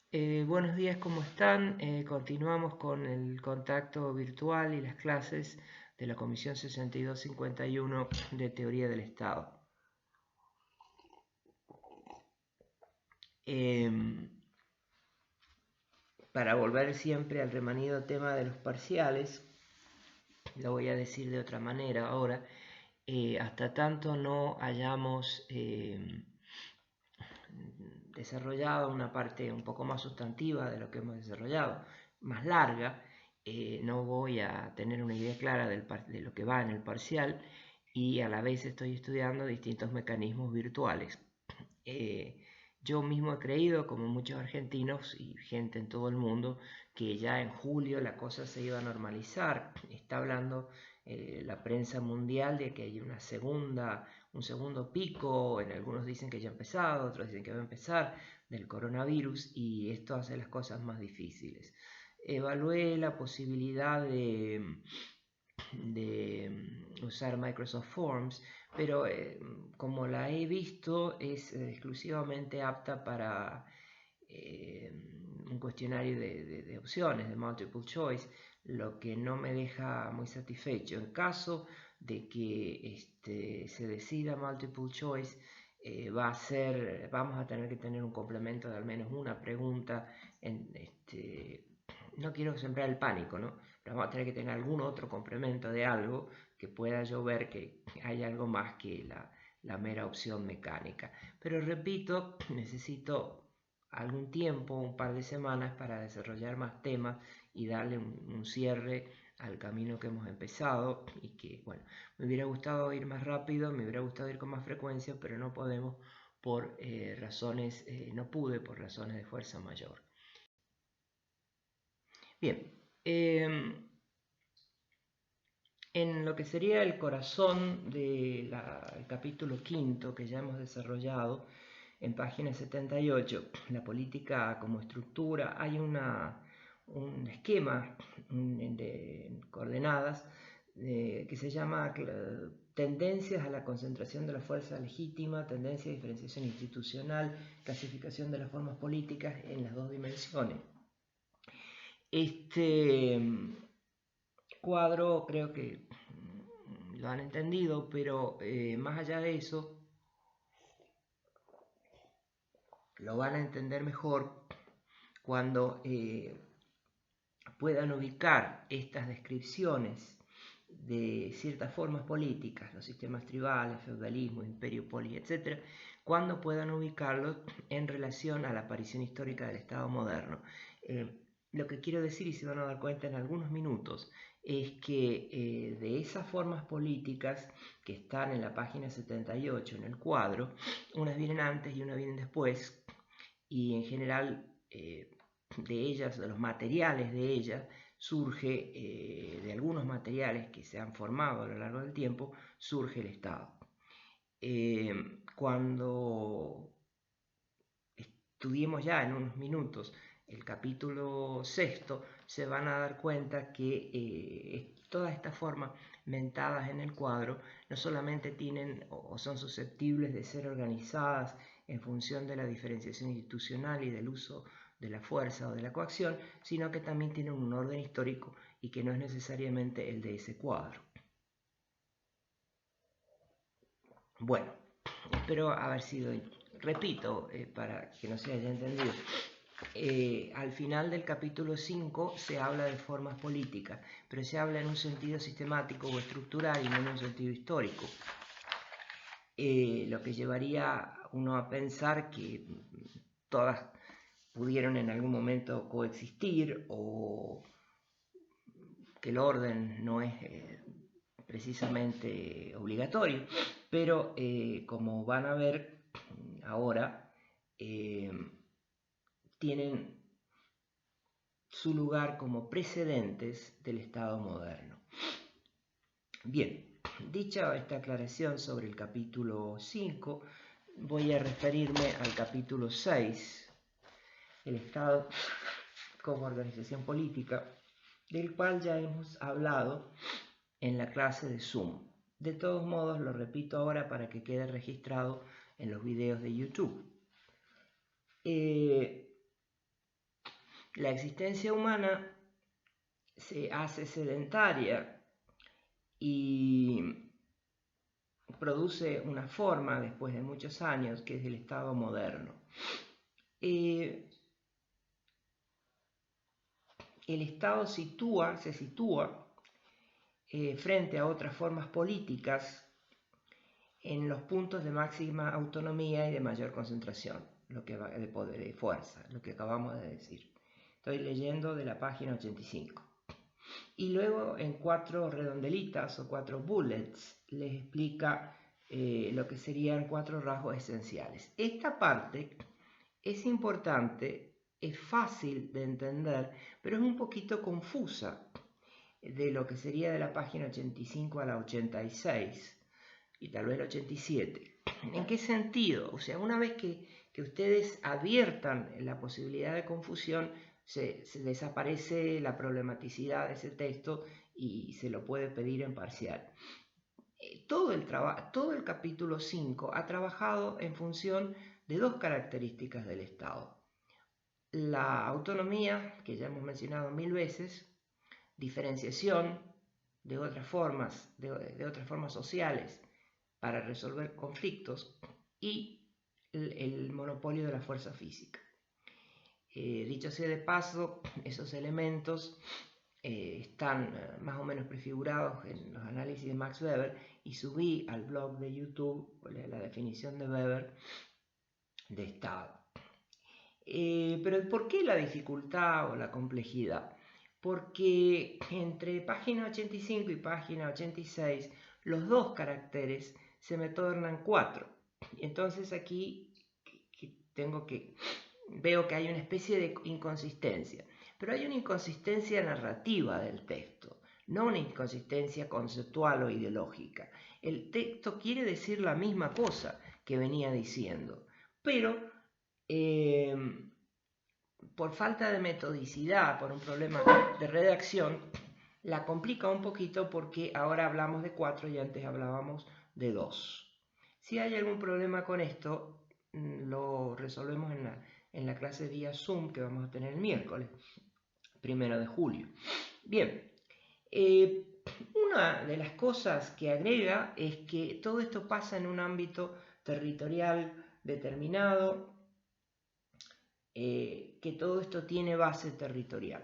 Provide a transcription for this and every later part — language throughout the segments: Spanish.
Buenos días, ¿cómo están? Continuamos con el contacto virtual y las clases de la Comisión 6251 de Teoría del Estado. Para volver siempre al remanido tema de los parciales, lo voy a decir de otra manera ahora, hasta tanto no hayamos desarrollado una parte un poco más sustantiva de lo que hemos desarrollado, más larga, no voy a tener una idea clara de lo que va en el parcial y a la vez estoy estudiando distintos mecanismos virtuales. Yo mismo he creído, como muchos argentinos y gente en todo el mundo, que ya en julio la cosa se iba a normalizar. Está hablando la prensa mundial de que hay un segundo pico, en algunos dicen que ya ha empezado, otros dicen que va a empezar, del coronavirus, y esto hace las cosas más difíciles. Evalué la posibilidad de usar Microsoft Forms, pero como la he visto es exclusivamente apta para un cuestionario de opciones, de multiple choice, lo que no me deja muy satisfecho. En caso de que se decida multiple choice, vamos a tener que tener un complemento de al menos una pregunta. No quiero sembrar el pánico, ¿no? Pero vamos a tener que tener algún otro complemento de algo que pueda yo ver que hay algo más que la mera opción mecánica. Pero repito, necesito algún tiempo, un par de semanas para desarrollar más temas y darle un cierre al camino que hemos empezado y que, bueno, me hubiera gustado ir más rápido, me hubiera gustado ir con más frecuencia, pero no podemos no pude por razones de fuerza mayor. Bien, en lo que sería el corazón del capítulo quinto que ya hemos desarrollado, en página 78, la política como estructura, hay un esquema de coordenadas que se llama tendencias a la concentración de la fuerza legítima, tendencia a diferenciación institucional, clasificación de las formas políticas en las dos dimensiones. Este cuadro creo que lo han entendido, pero más allá de eso, lo van a entender mejor cuando puedan ubicar estas descripciones de ciertas formas políticas, los sistemas tribales, feudalismo, imperio, poli, etc., cuando puedan ubicarlos en relación a la aparición histórica del Estado moderno. Lo que quiero decir, y se van a dar cuenta en algunos minutos, es que de esas formas políticas que están en la página 78, en el cuadro, unas vienen antes y unas vienen después, y en general de ellas, de los materiales de ellas, surge, de algunos materiales que se han formado a lo largo del tiempo, surge el Estado. Cuando estudiemos ya en unos minutos el capítulo sexto, se van a dar cuenta que todas estas formas mentadas en el cuadro no solamente tienen o son susceptibles de ser organizadas en función de la diferenciación institucional y del uso de la fuerza o de la coacción, sino que también tienen un orden histórico y que no es necesariamente el de ese cuadro. Bueno, espero haber sido, repito, para que no se haya entendido. Al final del capítulo 5 se habla de formas políticas, pero se habla en un sentido sistemático o estructural y no en un sentido histórico. Lo que llevaría a uno a pensar que todas pudieron en algún momento coexistir o que el orden no es precisamente obligatorio, pero como van a ver ahora, tienen su lugar como precedentes del Estado moderno. Bien, dicha esta aclaración sobre el capítulo 5, voy a referirme al capítulo 6, el Estado como organización política, del cual ya hemos hablado en la clase de Zoom. De todos modos, lo repito ahora para que quede registrado en los videos de YouTube. la existencia humana se hace sedentaria y produce una forma después de muchos años que es el Estado moderno. El Estado se sitúa frente a otras formas políticas en los puntos de máxima autonomía y de mayor concentración, lo que va de poder y fuerza, lo que acabamos de decir. Estoy leyendo de la página 85. Y luego en 4 redondelitas o 4 bullets les explica lo que serían 4 rasgos esenciales. Esta parte es importante, es fácil de entender, pero es un poquito confusa de lo que sería de la página 85 a la 86 y tal vez la 87. ¿En qué sentido? O sea, una vez que ustedes adviertan la posibilidad de confusión, se desaparece la problematicidad de ese texto y se lo puede pedir en parcial. Todo el capítulo 5 ha trabajado en función de 2 características del Estado. La autonomía, que ya hemos mencionado 1000 veces, diferenciación de otras formas sociales para resolver conflictos y el monopolio de la fuerza física. Dicho sea de paso, esos elementos están más o menos prefigurados en los análisis de Max Weber y subí al blog de YouTube la definición de Weber de Estado. Pero ¿por qué la dificultad o la complejidad? Porque entre página 85 y página 86 los 2 caracteres se me tornan 4. Entonces aquí veo que hay una especie de inconsistencia, pero hay una inconsistencia narrativa del texto, no una inconsistencia conceptual o ideológica. El texto quiere decir la misma cosa que venía diciendo, pero por falta de metodicidad, por un problema de redacción, la complica un poquito porque ahora hablamos de 4 y antes hablábamos de 2. Si hay algún problema con esto, lo resolvemos en la clase vía Zoom que vamos a tener el miércoles, 1 de julio. Bien, una de las cosas que agrega es que todo esto pasa en un ámbito territorial determinado, que todo esto tiene base territorial.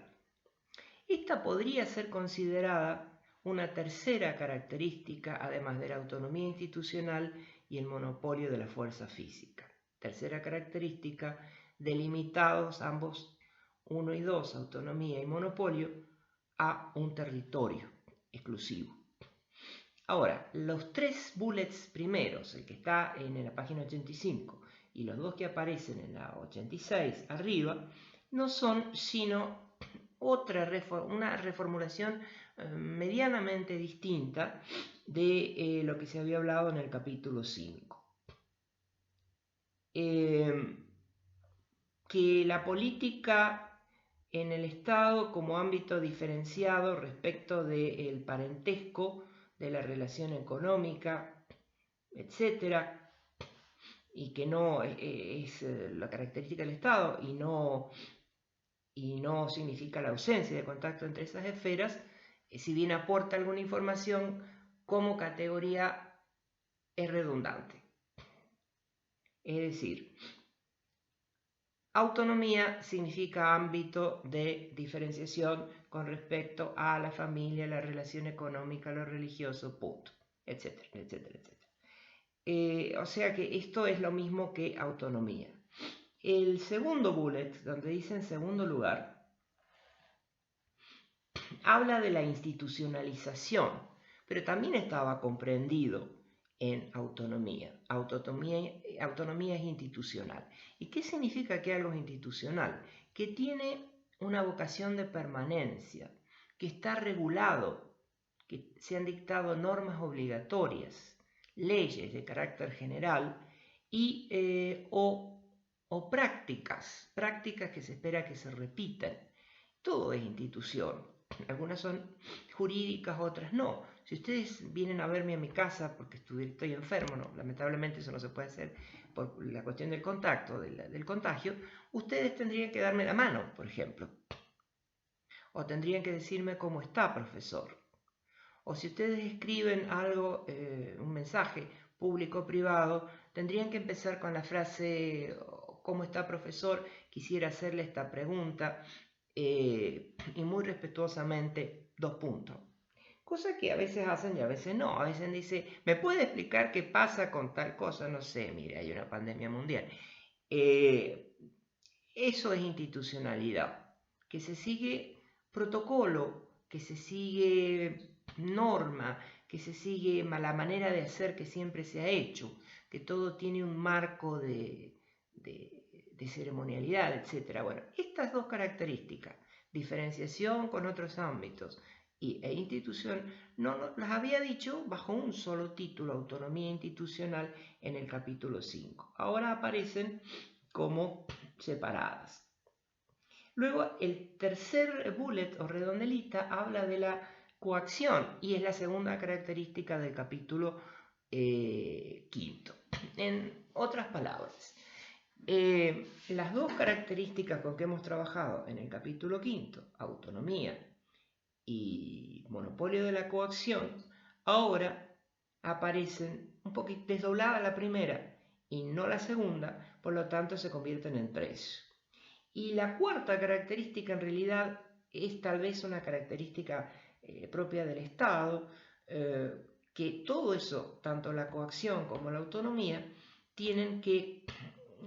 Esta podría ser considerada una tercera característica, además de la autonomía institucional y el monopolio de la fuerza física. Tercera característica, delimitados ambos 1 y 2, autonomía y monopolio, a un territorio exclusivo. Ahora, los 3 bullets primeros, el que está en la página 85 y los 2 que aparecen en la 86 arriba, no son sino una reformulación medianamente distinta de lo que se había hablado en el capítulo 5. Que la política en el Estado como ámbito diferenciado respecto del parentesco, de la relación económica, etc., y que no es la característica del Estado y no significa la ausencia de contacto entre esas esferas, si bien aporta alguna información, como categoría es redundante. Es decir, autonomía significa ámbito de diferenciación con respecto a la familia, la relación económica, lo religioso, punto, etcétera, etcétera, etcétera. O sea que esto es lo mismo que autonomía. El segundo bullet, donde dice en segundo lugar, habla de la institucionalización, pero también estaba comprendido en autonomía. Autonomía es institucional. ¿Y qué significa que algo es institucional? Que tiene una vocación de permanencia, que está regulado, que se han dictado normas obligatorias, leyes de carácter general y o prácticas que se espera que se repitan. Todo es institución. Algunas son jurídicas, otras no. si ustedes vienen a verme a mi casa porque estoy enfermo, no, lamentablemente eso no se puede hacer por la cuestión del contacto, del contagio, ustedes tendrían que darme la mano, por ejemplo. O tendrían que decirme cómo está, profesor. O si ustedes escriben algo, un mensaje público o privado, tendrían que empezar con la frase, ¿cómo está, profesor? Quisiera hacerle esta pregunta, y muy respetuosamente, 2 puntos. Cosa que a veces hacen y a veces no. A veces dice, ¿me puede explicar qué pasa con tal cosa? No sé, mire, hay una pandemia mundial. Eso es institucionalidad, que se sigue protocolo, que se sigue norma, que se sigue la manera de hacer que siempre se ha hecho, que todo tiene un marco de ceremonialidad, etc. Bueno, estas 2 características, diferenciación con otros ámbitos e institución, no las había dicho bajo un solo título, autonomía institucional, en el capítulo 5. Ahora aparecen como separadas. Luego el tercer bullet o redondelita habla de la coacción y es la segunda característica del capítulo 5. En otras palabras, las 2 características con que hemos trabajado en el capítulo 5, autonomía y monopolio de la coacción, ahora aparecen un poquito desdoblada la primera y no la segunda, por lo tanto se convierten en 3. Y la cuarta característica en realidad es tal vez una característica propia del Estado, que todo eso, tanto la coacción como la autonomía, tienen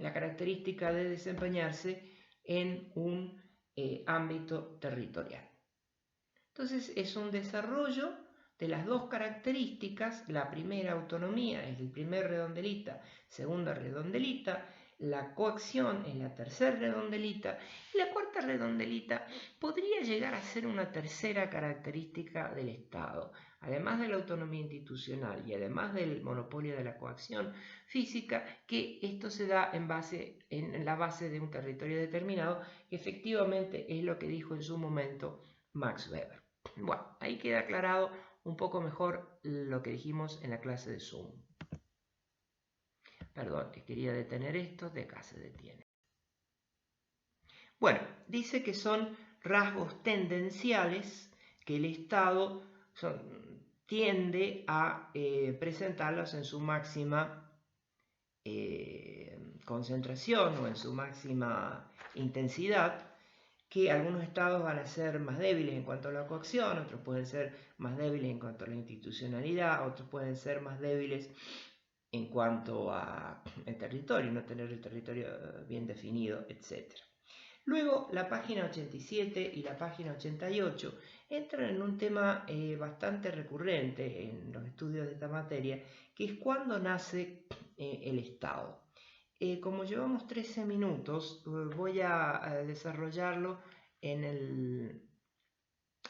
la característica de desempeñarse en un ámbito territorial. Entonces es un desarrollo de las 2 características. La primera, autonomía, es el primer redondelita, segunda redondelita. La coacción es la tercera redondelita. Y la cuarta redondelita podría llegar a ser una tercera característica del Estado. Además de la autonomía institucional y además del monopolio de la coacción física, que esto se da en la base de un territorio determinado, que efectivamente es lo que dijo en su momento Max Weber. Bueno, ahí queda aclarado un poco mejor lo que dijimos en la clase de Zoom. Perdón, quería detener esto, de acá se detiene. Bueno, dice que son rasgos tendenciales que el Estado tiende a presentarlos en su máxima concentración o en su máxima intensidad, que algunos estados van a ser más débiles en cuanto a la coacción, otros pueden ser más débiles en cuanto a la institucionalidad, otros pueden ser más débiles en cuanto al territorio, no tener el territorio bien definido, etc. Luego, la página 87 y la página 88 entran en un tema bastante recurrente en los estudios de esta materia, que es cuándo nace el Estado. Como llevamos 13 minutos, voy a desarrollarlo en el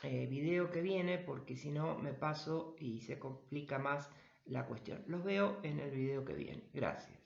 video que viene, porque si no me paso y se complica más la cuestión. Los veo en el video que viene. Gracias.